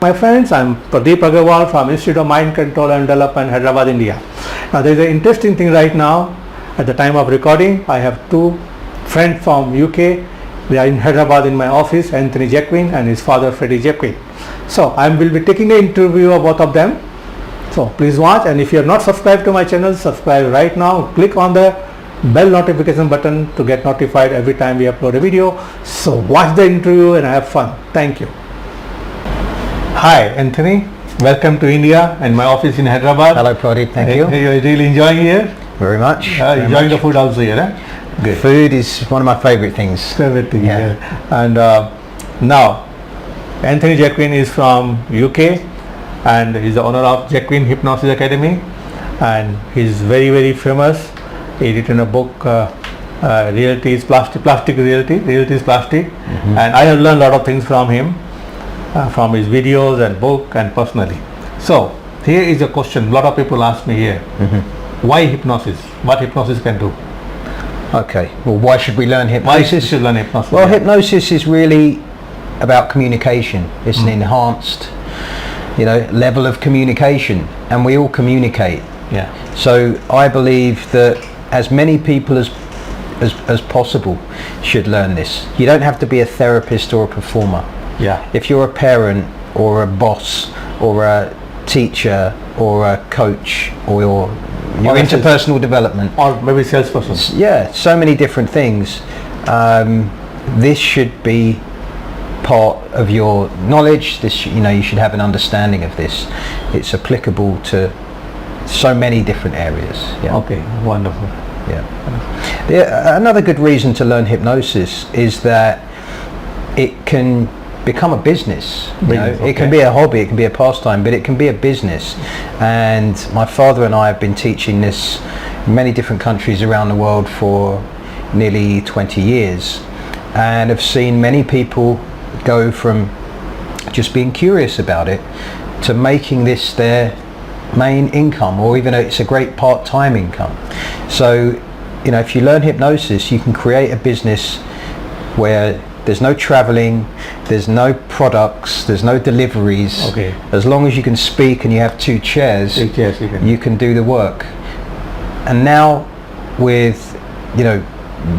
My friends, I'm Pradeep Aggarwal from Institute of Mind Control and Development, Hyderabad, India. Now there is an interesting thing right now. At the time of recording, I have two friends from UK. They are in Hyderabad in my office, Anthony Jacquin and his father Freddie Jacquin. So I will be taking an interview of both of them. So please watch, and if you are not subscribed to my channel, subscribe right now. Click on the bell notification button to get notified every time we upload a video. So watch the interview and have fun. Thank you. Hi Anthony, welcome to India and my office in Hyderabad. Hello Pradeep, thank you. You're really enjoying here? Very much. Enjoying the food also here, eh? Good. Food is one of my favourite things. Favorite thing, yeah. And now, Anthony Jacquin is from UK and he's the owner of Jacquin Hypnosis Academy, and he's very, very famous. He written a book, Reality is Plastic Reality is Plastic, and I have learned a lot of things from him, from his videos and book and personally. So here is a question a lot of people ask me here. Why hypnosis? What hypnosis can do? Okay, well, why should we learn hypnosis? Why should we learn hypnosis? Well, hypnosis is really about communication. It's an enhanced, level of communication, and we all communicate. Yeah. So I believe that as many people as possible should learn this. You don't have to be a therapist or a performer. Yeah. If you're a parent or a boss or a teacher or a coach or your interpersonal development, or maybe salesperson. Yeah, so many different things. This should be part of your knowledge. This, you should have an understanding of this. It's applicable to so many different areas. Yeah. Okay, wonderful. Yeah. Another good reason to learn hypnosis is that it can become a business. It can be a hobby, it can be a pastime, but it can be a business. And my father and I have been teaching this in many different countries around the world for nearly 20 years, and have seen many people go from just being curious about it to making this their main income, or even it's a great part-time income. So if you learn hypnosis, you can create a business where there's no traveling, there's no products, there's no deliveries. Okay. As long as you can speak and you have two chairs, you can do the work. And now with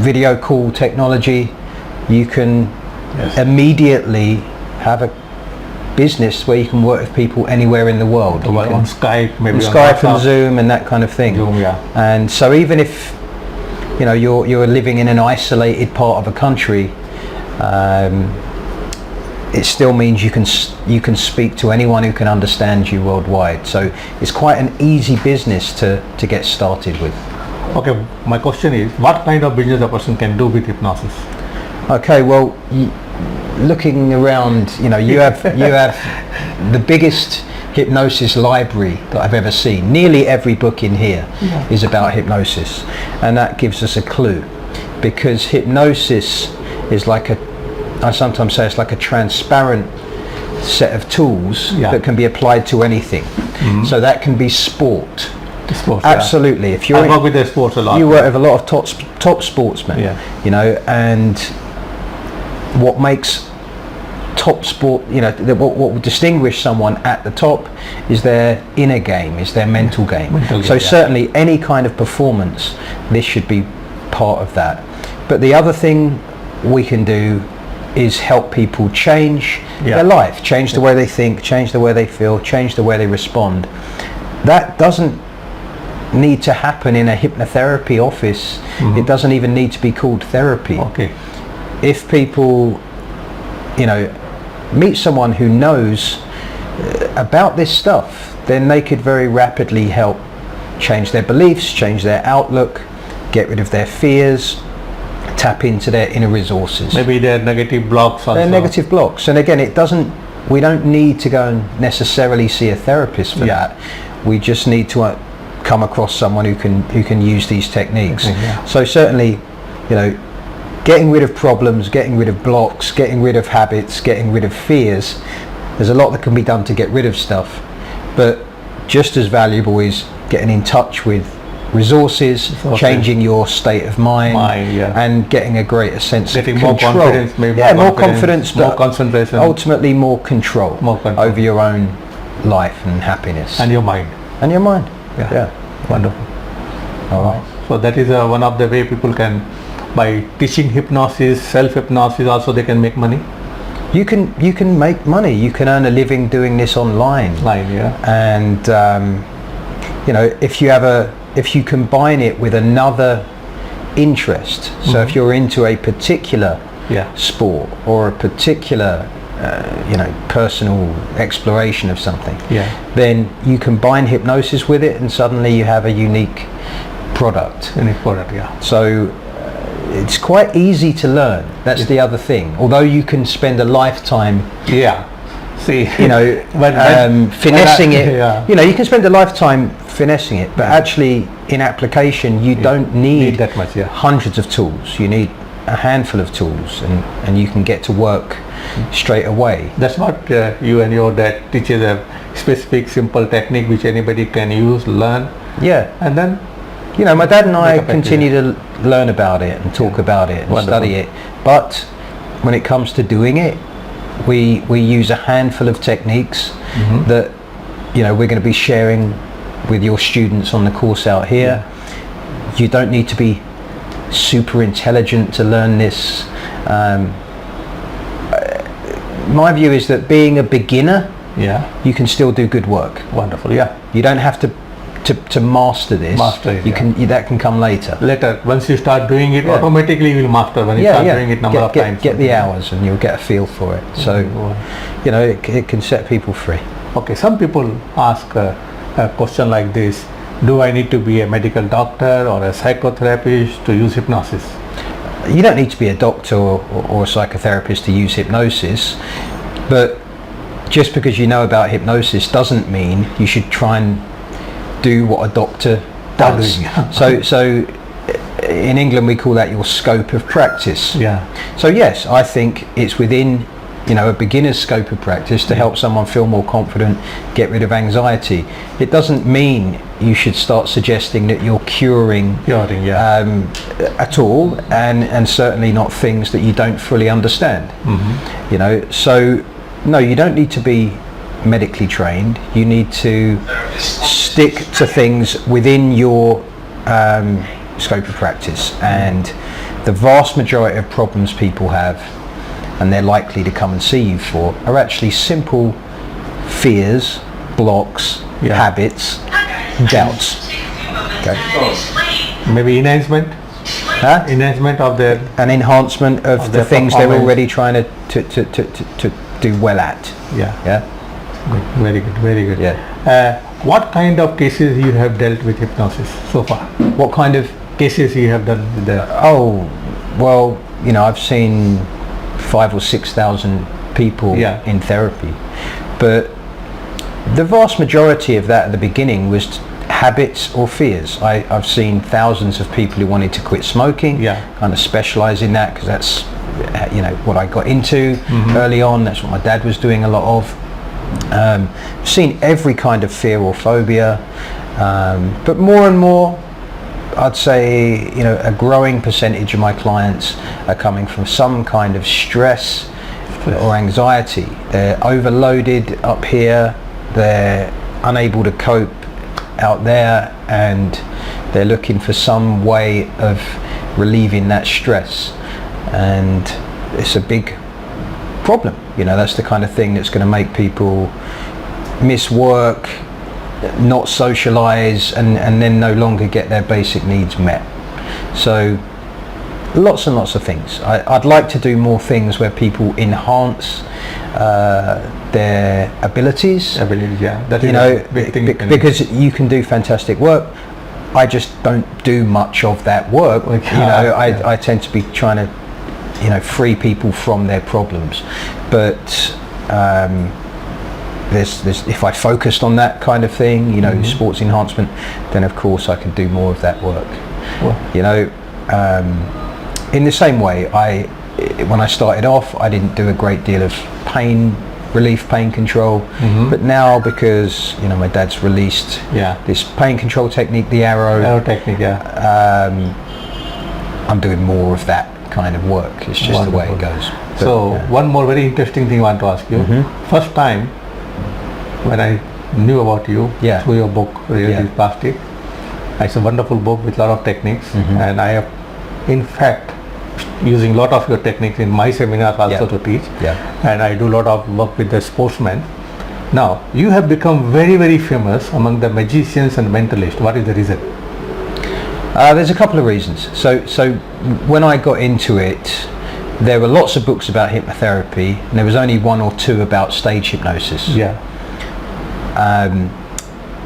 video call technology, you can immediately have a business where you can work with people anywhere in the world. On Skype, maybe on Skype and Zoom and that kind of thing. Zoom, yeah. And so even if you're living in an isolated part of a country, it still means you can speak to anyone who can understand you worldwide. So it's quite an easy business to get started with. Okay, my question is, what kind of business a person can do with hypnosis? Okay, well, looking around, you have the biggest hypnosis library that I've ever seen. Nearly every book in here is about hypnosis, and that gives us a clue, because hypnosis is I sometimes say it's like a transparent set of tools that can be applied to anything. So that can be sport. Absolutely. If you work with the sports a lot. You work with a lot of top sportsmen. And what makes top sport, what will distinguish someone at the top is their inner game, is their mental game. Certainly any kind of performance, this should be part of that. But the other thing we can do is help people change their life, change the way they think, change the way they feel, change the way they respond. That doesn't need to happen in a hypnotherapy office. It doesn't even need to be called therapy. Okay. If people meet someone who knows about this stuff, then they could very rapidly help change their beliefs, change their outlook, get rid of their fears, tap into their inner resources. Maybe their negative blocks also. Their negative blocks. And again, we don't need to go and necessarily see a therapist for that. We just need to come across someone who can use these techniques. So certainly, getting rid of problems, getting rid of blocks, getting rid of habits, getting rid of fears, there's a lot that can be done to get rid of stuff. But just as valuable is getting in touch with resources, changing your state of mind, and getting a greater sense of control. More confidence, maybe more confidence, but more concentration, ultimately more control over your own life and happiness. And your mind. And your mind. Yeah. Wonderful. All right. So that is one of the way people can, by teaching hypnosis, self-hypnosis, also they can make money. You can make money. You can earn a living doing this online. And if you combine it with another interest. So if you're into a particular sport or a particular personal exploration of something, then you combine hypnosis with it, and suddenly you have a unique product. So it's quite easy to learn. That's the other thing. Although you can spend a lifetime, finessing it. You can spend a lifetime finessing it, but actually in application, you don't need that much. Hundreds of tools. You need a handful of tools, and you can get to work straight away. That's what you and your dad teaches, a specific, simple technique which anybody can use, learn. And then. My dad and I continue to learn about it and talk about it and study it. But when it comes to doing it, we use a handful of techniques that we're going to be sharing with your students on the course out here. You don't need to be super intelligent to learn this. My view is that being a beginner, you can still do good work. Wonderful. You don't have to master this. That can come later. Once you start doing it, automatically you will master when you start doing it number of times. Get the hours and you'll get a feel for it. So, it can set people free. Okay, some people ask a question like this: do I need to be a medical doctor or a psychotherapist to use hypnosis? You don't need to be a doctor or a psychotherapist to use hypnosis, but just because you know about hypnosis doesn't mean you should try and do what a doctor does. So in England we call that your scope of practice. So yes, I think it's within a beginner's scope of practice to help someone feel more confident, get rid of anxiety. It doesn't mean you should start suggesting that you're curing at all, and certainly not things that you don't fully understand. So no, you don't need to be medically trained. You need to stick to things within your scope of practice, and the vast majority of problems people have, and they're likely to come and see you for, are actually simple fears, blocks, habits, doubts. Maybe enhancement of an enhancement of the things they're already trying to do well at. Very good. What kind of cases you have dealt with hypnosis so far? What kind of cases you have done with the? I've seen 5,000 or 6,000 people in therapy, but the vast majority of that at the beginning was habits or fears. I've seen thousands of people who wanted to quit smoking, kind of specialize in that because that's what I got into early on. That's what my dad was doing a lot of. Seen every kind of fear or phobia, but more and more I'd say a growing percentage of my clients are coming from some kind of stress or anxiety. They're overloaded up here, they're unable to cope out there, and they're looking for some way of relieving that stress, and it's a big problem. That's the kind of thing that's going to make people miss work, not socialize, and then no longer get their basic needs met. So lots and lots of things. I'd like to do more things where people enhance their abilities. Because you can do fantastic work. I just don't do much of that work. I tend to be trying to free people from their problems, but there's if I focused on that kind of thing, sports enhancement, then of course I could do more of that work. In the same way, when I started off, I didn't do a great deal of pain relief, pain control. But now, because my dad's released this pain control technique, the arrow technique, I'm doing more of that kind of work. It's just the way it goes. But, so one more very interesting thing I want to ask you. First time when I knew about you through your book, Reality Plastic, it's a wonderful book with a lot of techniques, and I have in fact using a lot of your techniques in my seminars also to teach, and I do a lot of work with the sportsmen. Now you have become very, very famous among the magicians and mentalists. What is the reason? There's a couple of reasons. So when I got into it, there were lots of books about hypnotherapy, and there was only one or two about stage hypnosis.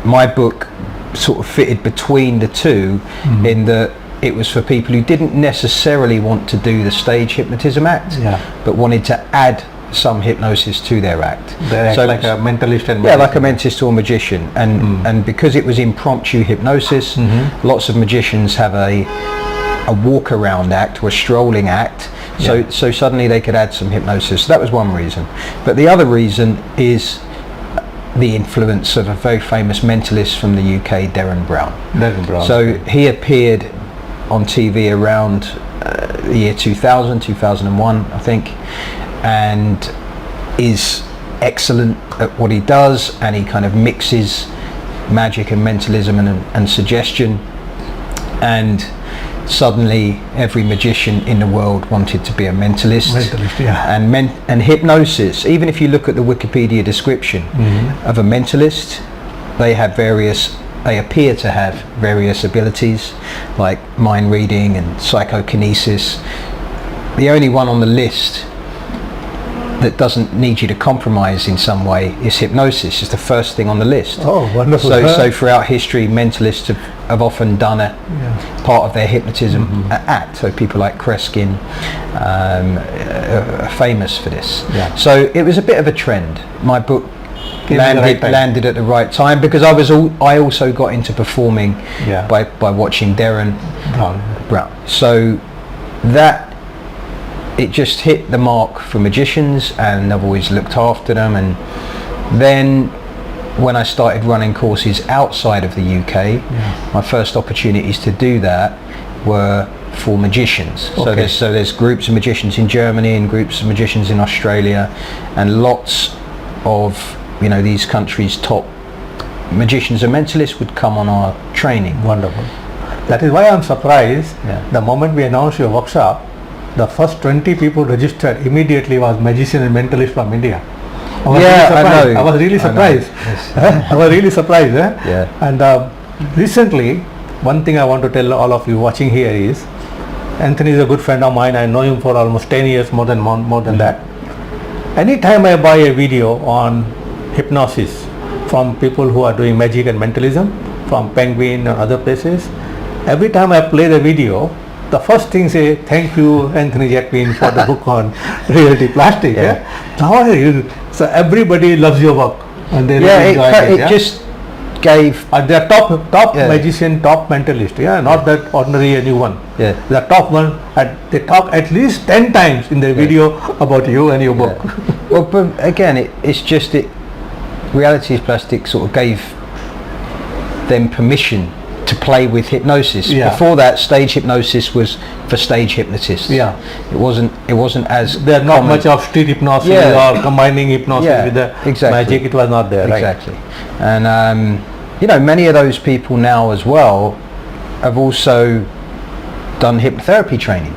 My book sort of fitted between the two, in that it was for people who didn't necessarily want to do the stage hypnotism act, but wanted to add some hypnosis to their act. So like a mentalist and like a mentalist or magician, and because it was impromptu hypnosis, lots of magicians have a walk around act or a strolling act, so suddenly they could add some hypnosis. That was one reason, but the other reason is the influence of a very famous mentalist from the UK, Darren Brown. So he appeared on TV around the year 2000, 2001, I think, and is excellent at what he does, and he kind of mixes magic and mentalism and suggestion, and suddenly every magician in the world wanted to be a mentalist. And hypnosis, even if you look at the Wikipedia description of a mentalist, they appear to have various abilities like mind reading and psychokinesis. The only one on the list that doesn't need you to compromise in some way is hypnosis. It's the first thing on the list. Oh, wonderful. So throughout history, mentalists have often done a part of their hypnotism act. So people like Kreskin are famous for this. So it was a bit of a trend. My book landed at the right time, because I also got into performing by watching Darren Brown. So that it just hit the mark for magicians, and I've always looked after them. And then when I started running courses outside of the UK, my first opportunities to do that were for magicians. So there's groups of magicians in Germany and groups of magicians in Australia, and lots of these countries' top magicians and mentalists would come on our training. Wonderful. That is why I'm surprised. The moment we announced your workshop, the first 20 people registered immediately was magician and mentalist from India. I was really surprised. I was really surprised. And recently, one thing I want to tell all of you watching here is, Anthony is a good friend of mine. I know him for almost 10 years, more than that. Anytime I buy a video on hypnosis from people who are doing magic and mentalism, from Penguin or other places, every time I play the video, the first thing say, thank you Anthony Jacquin for the book on Reality Plastic. So everybody loves your work, and they really enjoy it. It just gave, they are top magician, top mentalist, not that ordinary anyone. The top one, and they talk at least 10 times in their video about you and your book. Well, but again, it's just Reality Plastic sort of gave them permission to play with hypnosis. Before that, stage hypnosis was for stage hypnotists. It wasn't as there's not much of street hypnosis or combining hypnosis with the magic. It was not there. Exactly. And many of those people now as well have also done hypnotherapy training.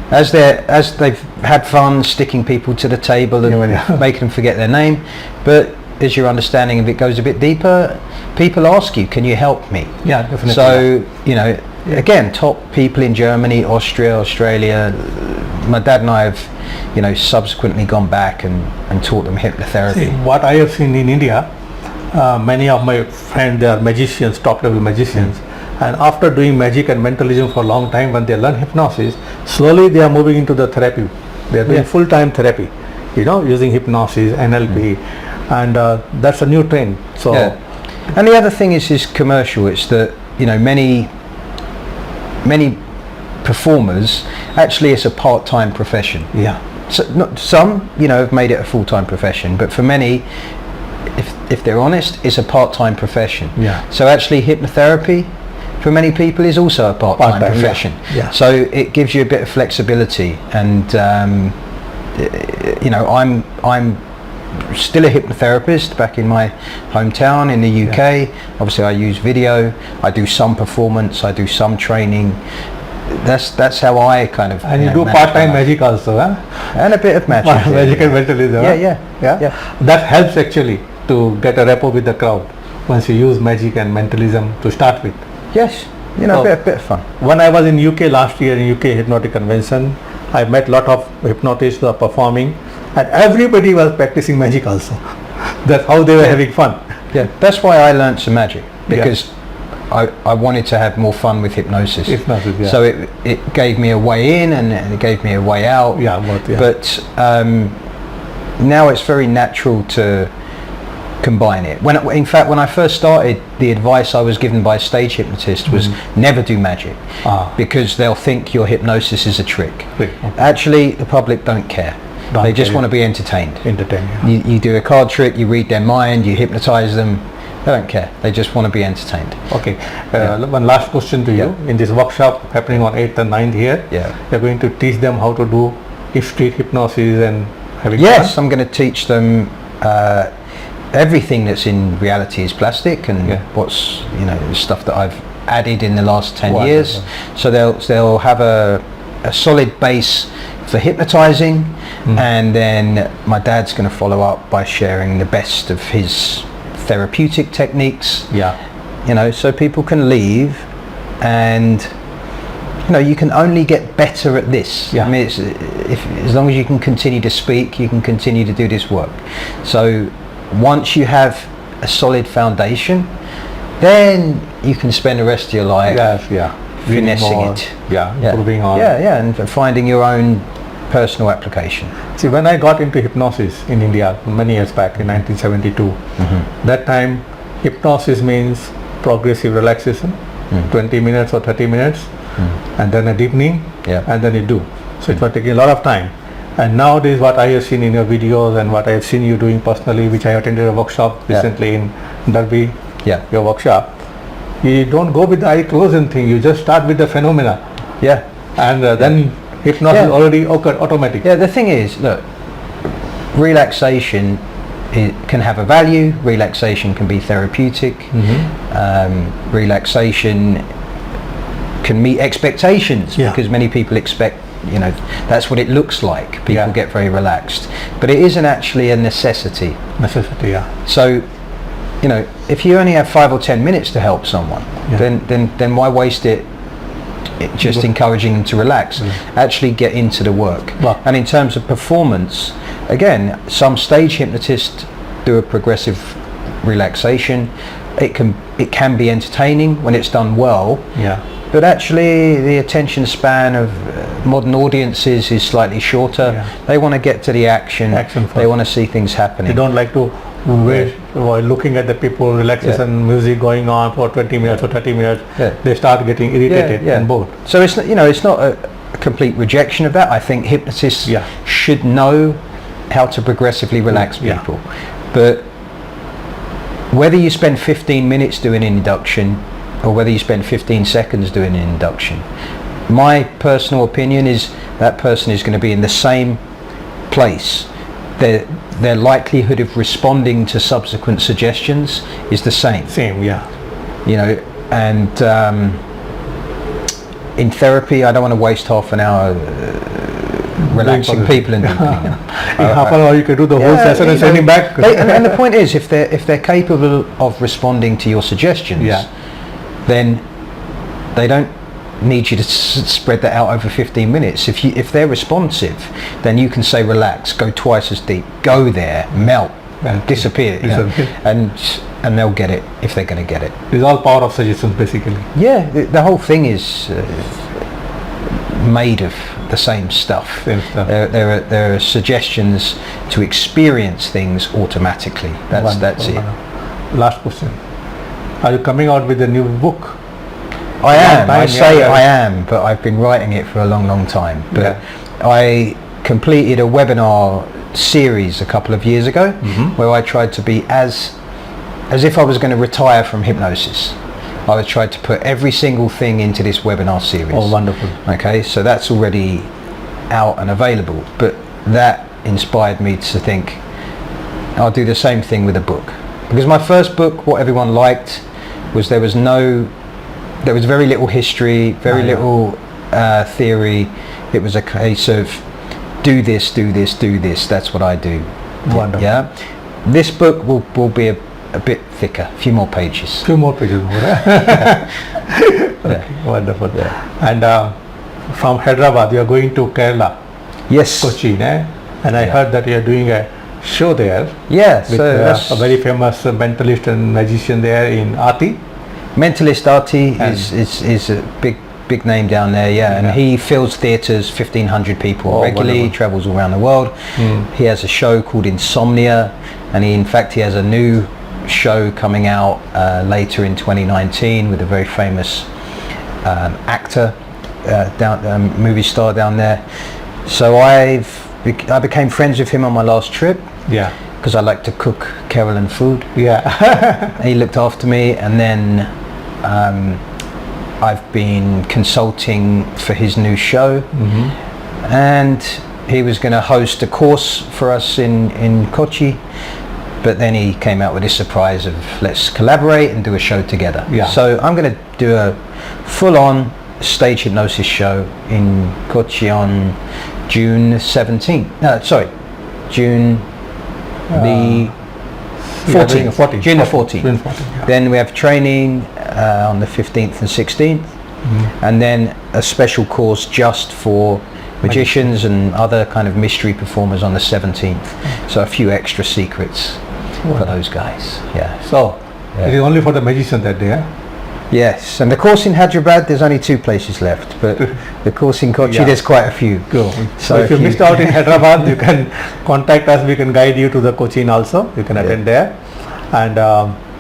As they've had fun sticking people to the table and making them forget their name, but as your understanding of it goes a bit deeper, people ask you, can you help me? Definitely. So again, top people in Germany, Austria, Australia. My dad and I have subsequently gone back and taught them hypnotherapy. See, what I have seen in India, many of my friends, they are magicians, top level magicians, and after doing magic and mentalism for a long time, when they learn hypnosis, slowly they are moving into the therapy. They are doing full-time therapy, using hypnosis, NLP, and that's a new trend. So, and the other thing is commercial. It's that many performers, actually it's a part-time profession. not some, have made it a full-time profession, but for many, if they're honest, it's a part-time profession. Yeah. So actually hypnotherapy for many people is also a part-time profession. Yeah. So it gives you a bit of flexibility, and I'm still a hypnotherapist back in my hometown in the UK. Yeah. Obviously I use video, I do some performance, I do some training. That's how I kind of... And you do part-time magic also, huh? And a bit of magic. Magic and mentalism. Yeah. That helps actually to get a rapport with the crowd once you use magic and mentalism to start with. Yes, a bit of fun. When I was in UK last year in UK Hypnotic Convention, I met lot of hypnotists who are performing, and everybody was practicing magic also. That's how they were having fun. Yeah, that's why I learned some magic, because I wanted to have more fun with hypnosis. So it gave me a way in and it gave me a way out. But now it's very natural to combine it. In fact, when I first started, the advice I was given by a stage hypnotist was never do magic, because they'll think your hypnosis is a trick. Actually, the public don't care. They just want to be entertained. You do a card trick, you read their mind, you hypnotize them. They don't care. They just want to be entertained. Okay. One last question to you. In this workshop happening on 8th and 9th here, you're going to teach them how to do street hypnosis and having fun? Yes, I'm going to teach them everything that's in reality is plastic, and what's stuff that I've added in the last 10 years. So they'll have a solid base for hypnotizing, and then my dad's going to follow up by sharing the best of his therapeutic techniques. So people can leave, and you can only get better at this. I mean, as long as you can continue to speak, you can continue to do this work. So once you have a solid foundation, then you can spend the rest of your life finessing it. Improving on. And finding your own personal application. See, when I got into hypnosis in India many years back in 1972, that time hypnosis means progressive relaxation, 20 minutes or 30 minutes, and then a deepening, and then you do. So it was taking a lot of time. And nowadays what I have seen in your videos and what I have seen you doing personally, which I attended a workshop recently in Derby, your workshop, you don't go with the eye closed and thing, you just start with the phenomena. And then hypnosis already occurred automatically. The thing is, look, relaxation can have a value, relaxation can be therapeutic, relaxation can meet expectations, because many people expect, that's what it looks like. People get very relaxed, but it isn't actually a necessity. So, if you only have 5 or 10 minutes to help someone, then why waste it just encouraging them to relax? Actually get into the work. And in terms of performance, again, some stage hypnotists do a progressive relaxation. It can be entertaining when it's done well. But actually the attention span of modern audiences is slightly shorter. They want to get to the action they want to see things happening. They don't like to wait while looking at the people, relaxation music going on for 20 minutes or 30 minutes. They start getting irritated and bored. So it's not a complete rejection of that. I think hypnotists should know how to progressively relax people. But whether you spend 15 minutes doing an induction or whether you spend 15 seconds doing an induction, my personal opinion is that person is going to be in the same place. Their likelihood of responding to subsequent suggestions is the same. And in therapy, I don't want to waste half an hour relaxing people and deepening them. In half an hour you can do the whole session and send him back. And the point is, if they're capable of responding to your suggestions, then they don't need you to spread that out over 15 minutes. If they're responsive, then you can say relax, go twice as deep, go there, melt, disappear. And they'll get it if they're going to get it. It's all power of suggestions basically. The whole thing is made of the same stuff. There are suggestions to experience things automatically. That's it. Last question. Are you coming out with a new book? I am. I say I am, but I've been writing it for a long time. But I completed a webinar series a couple of years ago where I tried to be as if I was going to retire from hypnosis. I was trying to put every single thing into this webinar series. Oh, wonderful. Okay, so that's already out and available, but that inspired me to think I'll do the same thing with a book, because my first book, what everyone liked was there was very little history, very little theory. It was a case of do this, do this, do this. That's what I do. Wonderful. Yeah, this book will be a bit thicker, a few more pages. Few more pages more. Okay, wonderful. Yeah. And from Hyderabad, you are going to Kerala, Yes. Cochin, and I heard that you are doing a show there Yeah. with So that's a very famous mentalist and magician there in Ati. Mentalist Arti is a big name down there, and he fills theatres, 1,500 people regularly. Wonderful. He travels all around the world. He has a show called Insomnia, and he has a new show coming out later in 2019 with a very famous actor, movie star down there. So I became friends with him on my last trip. Yeah. Because I like to cook Kerala food. Yeah. He looked after me, and then I've been consulting for his new show, and he was going to host a course for us in Kochi, but then he came out with this surprise of let's collaborate and do a show together. Yeah. So I'm going to do a full-on stage hypnosis show in Kochi on June 17th. June the 14th. June the 14th. June 14th, yeah. Then we have training on the 15th and 16th, and then a special course just for magicians and other kind of mystery performers on the 17th. So a few extra secrets for those guys. Yeah. So it is only for the magician that day. Yes, and the course in Hyderabad, there's only 2 places left, but the course in Kochi, there's quite a few. Go. So if you missed out in Hyderabad, you can contact us. We can guide you to the Cochin also. You can attend there and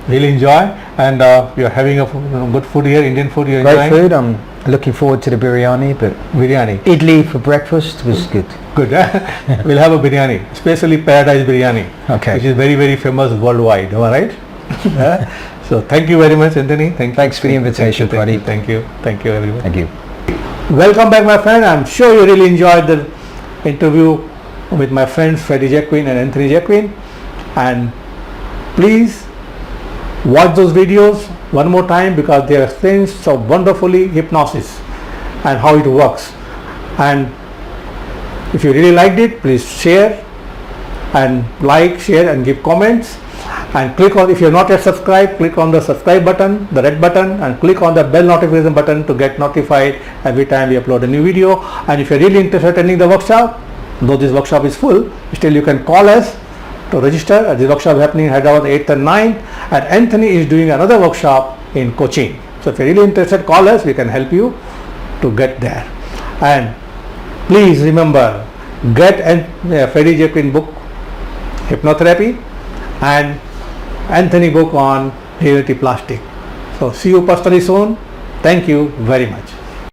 really enjoy. And you're having a good food here, Indian food. You're Great enjoying? food. I'm looking forward to the biryani, but Biryani. idli for breakfast was good. Good. We'll have a biryani, especially Paradise Biryani, Okay. which is very, very famous worldwide. Am I right? So thank you very much, Anthony. Thanks for the invitation, Pradeep. Thank you, everyone. Thank you. Welcome back, my friend. I'm sure you really enjoyed the interview with my friends Freddie Jacquin and Anthony Jacquin. And please watch those videos one more time, because they explain so wonderfully hypnosis and how it works. And if you really liked it, please share and like, share and give comments. And click on, if you're not yet subscribed, click on the subscribe button, the red button, and click on the bell notification button to get notified every time we upload a new video. And if you're really interested in attending the workshop, though this workshop is full, still you can call us to register. The workshop is happening in Hyderabad 8th and 9th, and Anthony is doing another workshop in Cochin. So if you're really interested, call us, we can help you to get there. And please remember, get Freddie Jacquin book, Hypnotherapy, and Anthony book on reality plastic. So see you personally soon. Thank you very much.